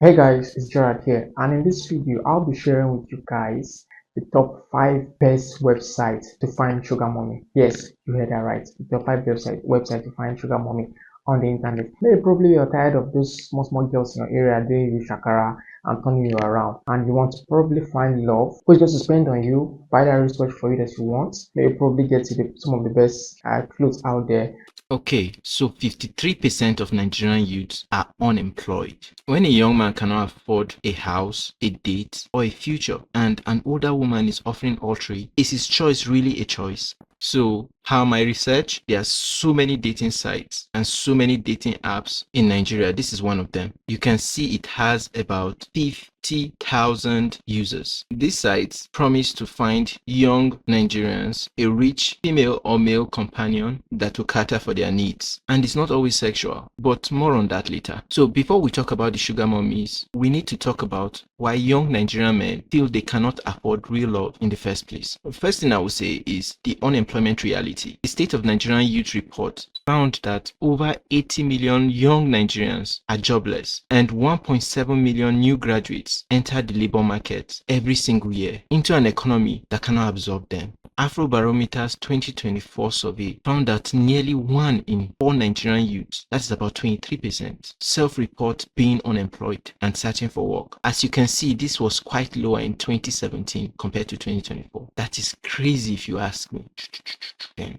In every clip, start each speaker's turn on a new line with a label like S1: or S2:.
S1: Hey guys, it's Gerard here, and in this video, I'll be sharing with you guys the top 5 best websites to find sugar mommy. Yes, you heard that right. The top 5 website to find sugar mommy on the internet. Maybe probably you're tired of those small girls in your area doing you shakara and turning you around, and you want to probably find love who's going to spend on you, buy that wristwatch for you that you want. Maybe probably get you some of the best clothes out there.
S2: Okay, so 53% of Nigerian youths are unemployed. When a young man cannot afford a house, a date, or a future, and an older woman is offering all three, is his choice really a choice? So, how my research? There are so many dating sites and so many dating apps in Nigeria. This is one of them. You can see it has about 50,000 users. These sites promise to find young Nigerians a rich female or male companion that will cater for their needs. And it's not always sexual, but more on that later. So before we talk about the sugar mummies, we need to talk about why young Nigerian men feel they cannot afford real love in the first place. The first thing I would say is the unemployment reality. The State of Nigerian Youth Report found that over 80 million young Nigerians are jobless and 1.7 million new graduates enter the labor market every single year into an economy that cannot absorb them. Afrobarometer's 2024 survey found that nearly 1 in 4 Nigerian youths, that is about 23%, self-report being unemployed and searching for work. As you can see, this was quite lower in 2017 compared to 2024. That is crazy if you ask me.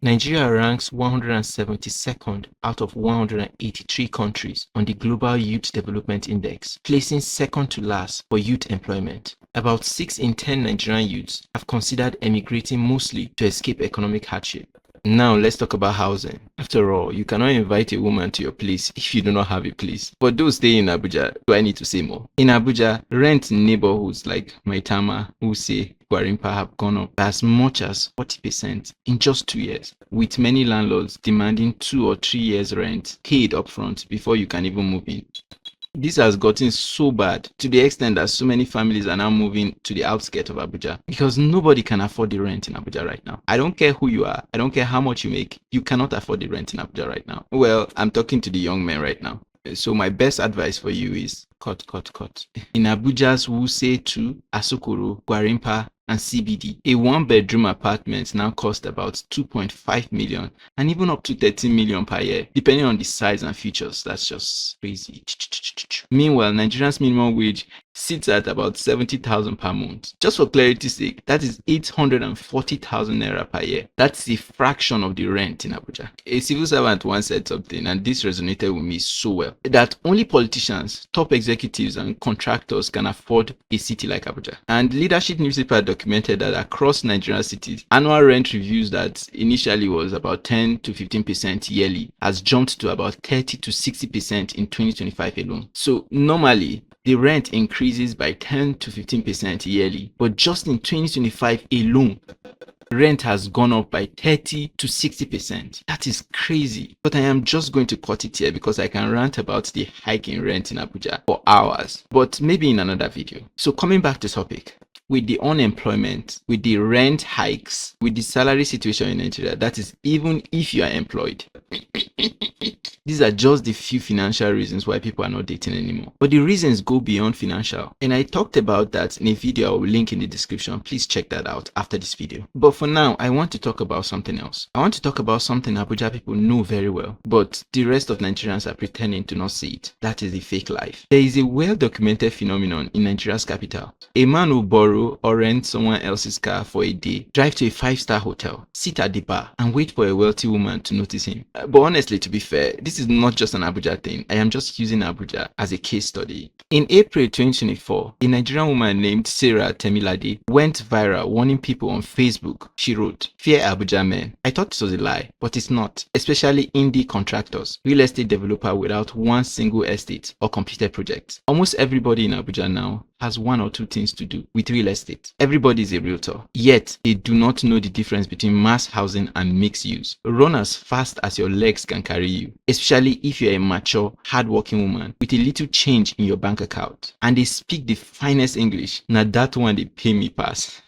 S2: Nigeria ranks 172nd out of 183 countries on the Global Youth Development Index, placing second to last for youth employment. About 6 in 10 Nigerian youths have considered emigrating mostly to escape economic hardship. Now let's talk about housing. After all, you cannot invite a woman to your place if you do not have a place. For those staying in Abuja, do I need to say more? In Abuja, rent in neighborhoods like Maitama, Wuse, Gwarimpa have gone up as much as 40% in just 2 years, with many landlords demanding 2 or 3 years rent paid upfront before you can even move in. This has gotten so bad to the extent that so many families are now moving to the outskirts of Abuja because nobody can afford the rent in Abuja right now. I don't care who you are. I don't care how much you make. You cannot afford the rent in Abuja right now. Well, I'm talking to the young men right now. So my best advice for you is cut. In Abuja's Wuse 2, Asokoro, Gwarimpa, and CBD, a 1-bedroom apartment now costs about 2.5 million and even up to 13 million per year, depending on the size and features. That's just crazy. Meanwhile, Nigeria's minimum wage sits at about 70,000 per month. Just for clarity's sake, that is 840,000 naira per year. That's a fraction of the rent in Abuja. A civil servant once said something, and this resonated with me so well, that only politicians, top executives, and contractors can afford a city like Abuja. And Leadership newspaper documented that across Nigerian cities, annual rent reviews that initially was about 10 to 15% yearly has jumped to about 30 to 60% in 2025 alone. So normally, the rent increases by 10 to 15% yearly, but just in 2025 alone, rent has gone up by 30 to 60%. That is crazy. But I am just going to cut it here because I can rant about the hike in rent in Abuja for hours, but maybe in another video. So coming back to topic. With the unemployment, with the rent hikes, with the salary situation in Nigeria, that is even if you are employed. These are just the few financial reasons why people are not dating anymore. But the reasons go beyond financial. And I talked about that in a video I will link in the description. Please check that out after this video. But for now, I want to talk about something else. I want to talk about something Abuja people know very well, but the rest of Nigerians are pretending to not see it. That is the fake life. There is a well-documented phenomenon in Nigeria's capital. A man will borrow or rent someone else's car for a day, drive to a 5-star hotel, sit at the bar, and wait for a wealthy woman to notice him. But honestly, to be fair, this is not just an Abuja thing. I am just using Abuja as a case study. In April 2024, a Nigerian woman named Sarah Temilade went viral warning people on Facebook. She wrote, "Fear Abuja men." I thought this was a lie, but it's not. Especially indie contractors, real estate developer without one single estate or completed project. Almost everybody in Abuja now has one or two things to do with real estate. Everybody is a realtor, yet they do not know the difference between mass housing and mixed use. Run as fast as your legs can carry you, especially if you're a mature, hardworking woman with a little change in your bank account and they speak the finest English. Now that one they pay me pass.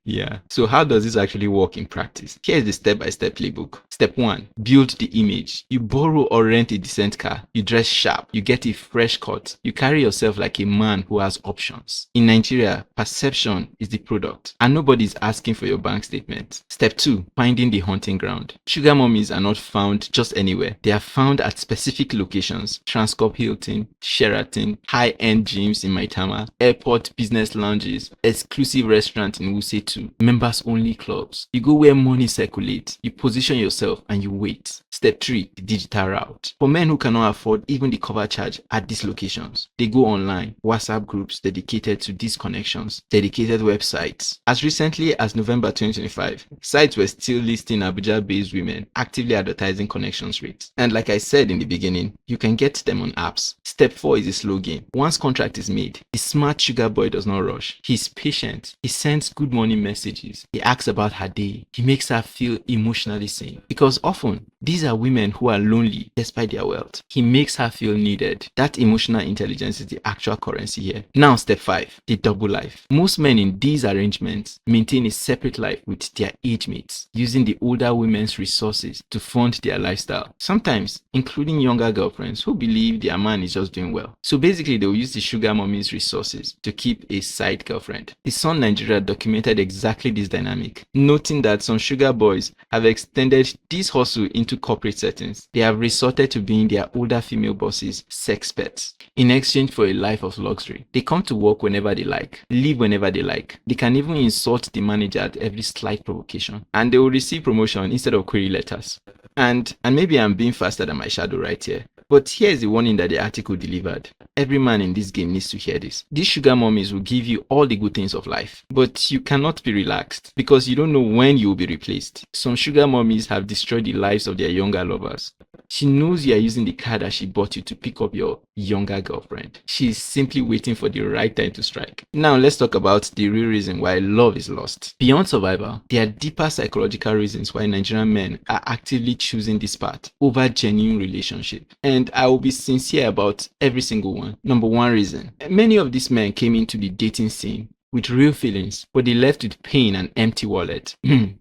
S2: Yeah. So how does this actually work in practice? Here's the step-by-step playbook. Step 1, build the image. You borrow or rent a decent car. You dress sharp. You get a fresh cut. You carry yourself like a man who has options. In Nigeria, perception is the product and nobody's asking for your bank statement. Step 2, finding the hunting ground. Sugar mummies are not found just anywhere. They are found at specific locations. Transcorp Hilton, Sheraton, high-end gyms in Maitama, airport business lounges, exclusive restaurant in Wuse 2, members only clubs. You go where money circulates, you position yourself and you wait. Step 3, the digital route. For men who cannot afford even the cover charge at these locations, they go online, WhatsApp groups dedicated to these connections, dedicated websites. As recently as November 2025, sites were still listing Abuja-based women actively advertising connections rates. And like I said in the beginning, you can get them on apps. Step 4 is a slow game. Once contract is made, the smart sugar boy does not rush. He's patient. He sends good morning messages. He asks about her day. He makes her feel emotionally seen. Because often, these are women who are lonely despite their wealth. He makes her feel needed. That emotional intelligence is the actual currency here. Now, step 5, the double life. Most men in these arrangements maintain a separate life with their age mates, using the older women's resources to fund their lifestyle. Sometimes, including younger girlfriends who believe their man is just doing well. So basically, they will use the sugar mommy's resources to keep a side girlfriend. The Sun Nigeria documented exactly this dynamic, noting that some sugar boys have extended this hustle into corporate settings. They have resorted to being their older female bosses' sex pets in exchange for a life of luxury. They come to work whenever they like, leave whenever they like. They can even insult the manager at every slight provocation, and they will receive promotion instead of query letters. And maybe I'm being faster than my shadow right here, but here's the warning that the article delivered. Every man in this game needs to hear this. These sugar mummies will give you all the good things of life, but you cannot be relaxed because you don't know when you will be replaced. Some sugar mummies have destroyed the lives of their younger lovers. She knows you are using the car that she bought you to pick up your younger girlfriend. She is simply waiting for the right time to strike. Now let's talk about the real reason why love is lost. Beyond survival, there are deeper psychological reasons why Nigerian men are actively choosing this path over genuine relationship. And I will be sincere about every single one. Number 1 reason. Many of these men came into the dating scene with real feelings, but they left with pain and empty wallet.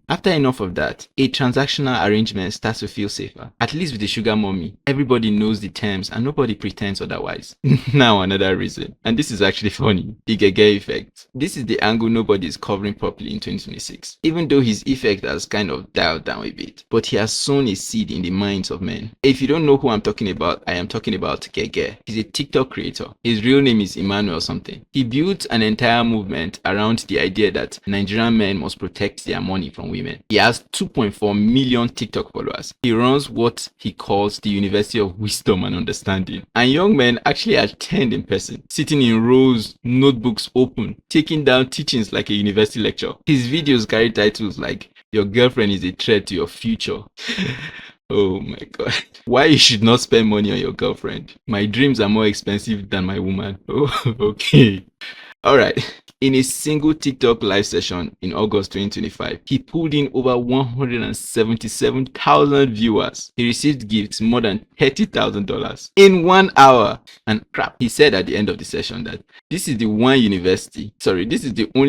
S2: After enough of that, a transactional arrangement starts to feel safer. At least with the sugar mommy, everybody knows the terms and nobody pretends otherwise. Now another reason, and this is actually funny, the Gege effect. This is the angle nobody is covering properly in 2026. Even though his effect has kind of dialed down a bit, but he has sown a seed in the minds of men. If you don't know who I'm talking about, I am talking about Gege. He's a TikTok creator. His real name is Emmanuel something. He built an entire movement around the idea that Nigerian men must protect their money from women. He has 2.4 million TikTok followers. He runs what he calls the University of Wisdom and Understanding. And young men actually attend in person, sitting in rows, notebooks open, taking down teachings like a university lecture. His videos carry titles like "Your girlfriend is a threat to your future." Oh my god. Why you should not spend money on your girlfriend? My dreams are more expensive than my woman. Oh, okay. Alright. In a single TikTok live session in August 2025, he pulled in over 177,000 viewers. He received gifts more than $30,000 in 1 hour. And crap, he said at the end of the session that this is the only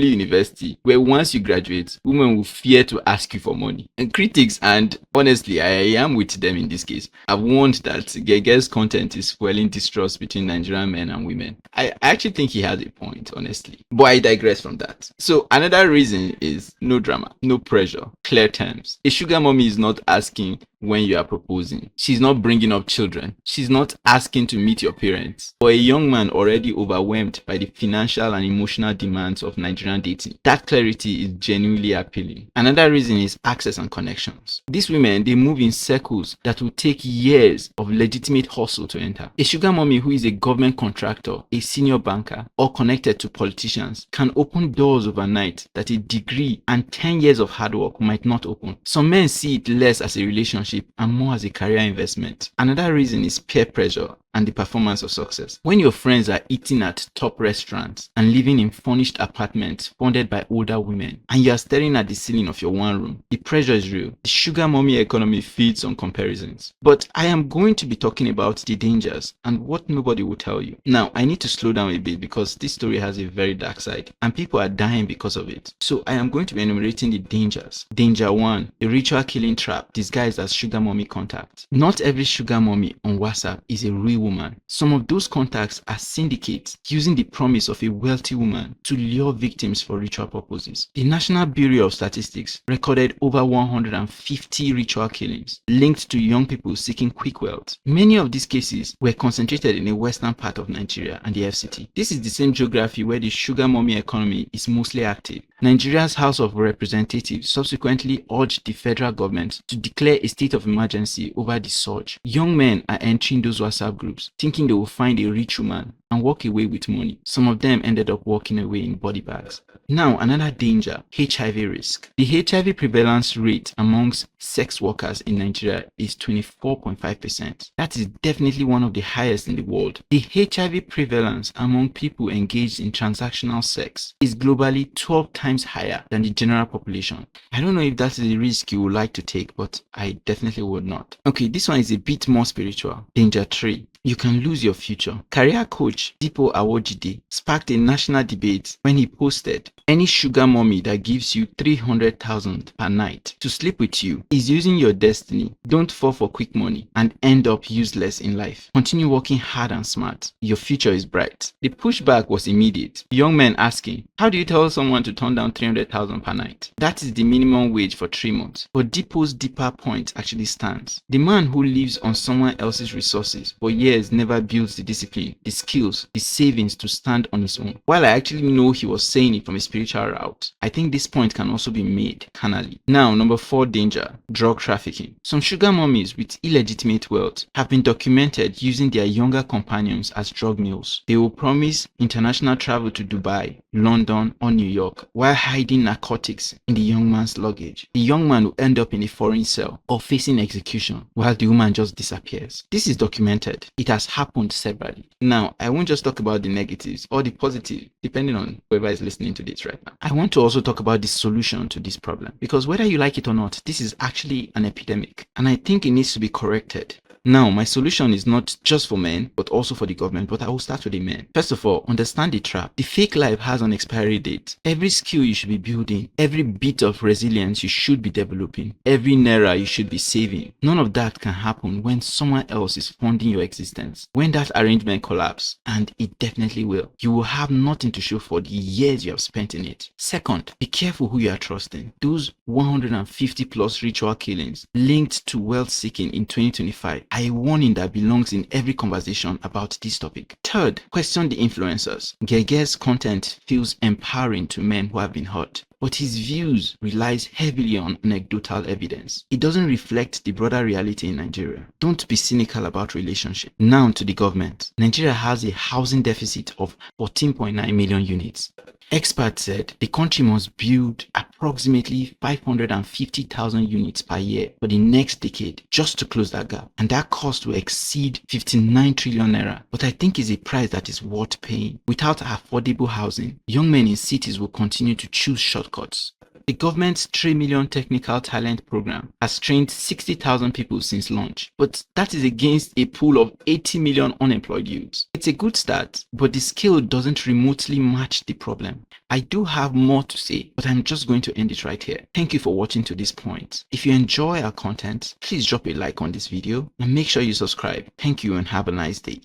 S2: university where once you graduate, women will fear to ask you for money. And critics, and honestly, I am with them in this case, have warned that Gege's content is fueling distrust between Nigerian men and women. I actually think he has a point, honestly. But I digress from that. So another reason is no drama, no pressure, clear terms. A sugar mommy is not asking when you are proposing. She's not bringing up children. She's not asking to meet your parents. For a young man already overwhelmed by the financial and emotional demands of Nigerian dating, that clarity is genuinely appealing. Another reason is access and connections. These women, they move in circles that will take years of legitimate hustle to enter. A sugar mommy who is a government contractor, a senior banker, or connected to politicians can open doors overnight that a degree and 10 years of hard work might not open. Some men see it less as a relationship and more as a career investment. Another reason is peer pressure and the performance of success. When your friends are eating at top restaurants and living in furnished apartments funded by older women, and you are staring at the ceiling of your one room, the pressure is real. The sugar mommy economy feeds on comparisons. But I am going to be talking about the dangers and what nobody will tell you. Now, I need to slow down a bit because this story has a very dark side and people are dying because of it. So I am going to be enumerating the dangers. Danger 1, a ritual killing trap disguised as sugar mommy contact. Not every sugar mommy on WhatsApp is a real woman. Some of those contacts are syndicates using the promise of a wealthy woman to lure victims for ritual purposes. The National Bureau of Statistics recorded over 150 ritual killings linked to young people seeking quick wealth. Many of these cases were concentrated in the western part of Nigeria and the FCT. This is the same geography where the sugar mommy economy is mostly active. Nigeria's House of Representatives subsequently urged the federal government to declare a state of emergency over the surge. Young men are entering those WhatsApp groups thinking they will find a rich woman and walk away with money. Some of them ended up walking away in body bags. Now, another danger, HIV risk. The HIV prevalence rate amongst sex workers in Nigeria is 24.5%. That is definitely one of the highest in the world. The HIV prevalence among people engaged in transactional sex is globally 12 times higher than the general population. I don't know if that is a risk you would like to take, but I definitely would not. Okay, this one is a bit more spiritual. Danger 3. You can lose your future. Career coach Dipo Awojide sparked a national debate when he posted, "Any sugar mommy that gives you 300,000 per night to sleep with you is using your destiny. Don't fall for quick money and end up useless in life. Continue working hard and smart. Your future is bright." The pushback was immediate. Young men asking, how do you tell someone to turn down 300,000 per night? That is the minimum wage for 3 months. But Dipo's deeper point actually stands. The man who lives on someone else's resources for years never builds the discipline, the skills, the savings to stand on his own. While I actually know he was saying it from a spiritual route, I think this point can also be made carnally. Now, number 4 danger, drug trafficking. Some sugar mummies with illegitimate wealth have been documented using their younger companions as drug mules. They will promise international travel to Dubai, London, or New York while hiding narcotics in the young man's luggage. The young man will end up in a foreign cell or facing execution while the woman just disappears. This is documented. It has happened severally. Now, I won't just talk about the negatives or the positive, depending on whoever is listening to this right now. I want to also talk about the solution to this problem, because whether you like it or not, this is actually an epidemic, and I think it needs to be corrected. Now, my solution is not just for men, but also for the government, but I will start with the men. First of all, understand the trap. The fake life has an expiry date. Every skill you should be building, every bit of resilience you should be developing, every naira you should be saving, none of that can happen when someone else is funding your existence. When that arrangement collapses, and it definitely will, you will have nothing to show for the years you have spent in it. Second, be careful who you are trusting. Those 150 plus ritual killings linked to wealth seeking in 2025 are a warning that belongs in every conversation about this topic. Third, question the influencers. Gege's content feels empowering to men who have been hurt, but his views relies heavily on anecdotal evidence. It doesn't reflect the broader reality in Nigeria. Don't be cynical about relationships. Now to the government. Nigeria has a housing deficit of 14.9 million units. Experts said the country must build approximately 550,000 units per year for the next decade just to close that gap. And that cost will exceed 59 trillion naira. But I think it's a price that is worth paying. Without affordable housing, young men in cities will continue to choose shortcuts. The government's 3 million technical talent program has trained 60,000 people since launch, but that is against a pool of 80 million unemployed youths. It's a good start, but the skill doesn't remotely match the problem. I do have more to say, but I'm just going to end it right here. Thank you for watching to this point. If you enjoy our content, please drop a like on this video and make sure you subscribe. Thank you and have a nice day.